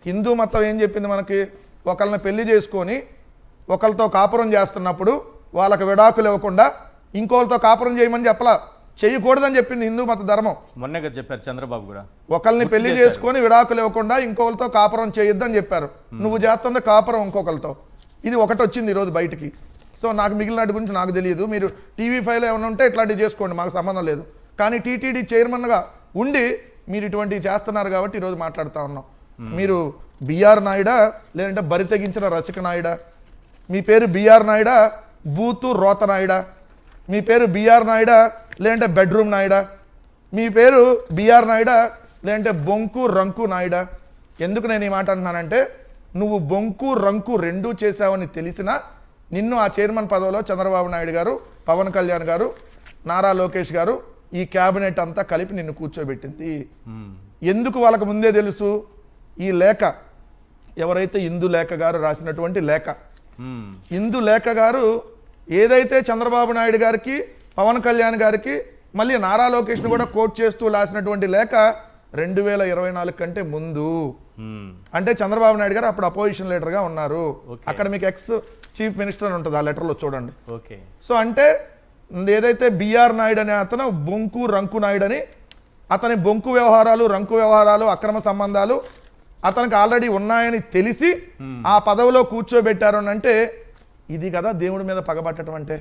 హిందూ మతం ఏం చెప్పింది మనకి? ఒకళ్ళని పెళ్లి చేసుకొని ఒకరితో కాపురం చేస్తున్నప్పుడు వాళ్ళకి విడాకులు ఇవ్వకుండా ఇంకోళ్ళతో కాపురం చేయమని చెప్పలా, చేయకూడదని చెప్పింది హిందూ మత ధర్మం. మొన్నగా చెప్పారు చంద్రబాబు కూడా, ఒకళ్ళని పెళ్లి చేసుకొని విడాకులు ఇవ్వకుండా ఇంకొకరితో కాపురం చేయొద్దని చెప్పారు. నువ్వు చేస్తుంది కాపురం ఇంకొకరితో. ఇది ఒకటి వచ్చింది ఈరోజు బయటికి. సో నాకు మిగిలిన గురించి నాకు తెలియదు. మీరు టీవీ5లో ఏమైనా ఉంటే ఇట్లాంటివి చేసుకోండి, మాకు సంబంధం లేదు. కానీ టీటీడీ చైర్మన్గా ఉండి మీరు ఇటువంటివి చేస్తున్నారు కాబట్టి ఈరోజు మాట్లాడుతూ ఉన్నాం. మీరు బిఆర్ నాయుడా లేదంటే బరి తెగించిన రసిక నాయుడా? మీ పేరు బిఆర్ నాయుడా బూతు రోత నాయుడా? మీ పేరు బిఆర్ నాయుడా లేదంటే బెడ్రూమ్ నాయుడా? మీ పేరు బిఆర్ నాయుడా లేదంటే బొంకు రంకు నాయుడా? ఎందుకు నేను ఈ మాట అంటున్నానంటే, నువ్వు బొంకు రంకు రెండూ చేశావని తెలిసినా నిన్ను ఆ చైర్మన్ పదవిలో చంద్రబాబు నాయుడు గారు, పవన్ కళ్యాణ్ గారు, నారా లోకేష్ గారు, ఈ క్యాబినెట్ అంతా కలిపి నిన్ను కూర్చోబెట్టింది. ఎందుకు వాళ్ళకు ముందే తెలుసు? ఈ లేఖ ఎవరైతే ఇందు లేఖ గారు రాసినటువంటి లేఖ, ఇందు లేఖ గారు ఏదైతే చంద్రబాబు నాయుడు గారికి, పవన్ కళ్యాణ్ గారికి, మళ్ళీ నారా లోకేష్ను కూడా కోట్ చేస్తూ రాసినటువంటి లేఖ 2024 కంటే ముందు. అంటే చంద్రబాబు నాయుడు గారు అప్పుడు అపోజిషన్ లీడర్గా ఉన్నారు. అక్కడ మీకు ఎక్స్ చీఫ్ మినిస్టర్ అని ఉంటుంది, ఆ లెటర్లో చూడండి. సో అంటే ఏదైతే బిఆర్ నాయుడు అనే అతను బొంకు రంకు నాయుడు అని, అతని బొంకు వ్యవహారాలు, రంకు వ్యవహారాలు, అక్రమ సంబంధాలు అతనికి ఆల్రెడీ ఉన్నాయని తెలిసి ఆ పదవిలో కూర్చోబెట్టారు అని అంటే, ఇది కదా దేవుడి మీద పగబట్టడం అంటే.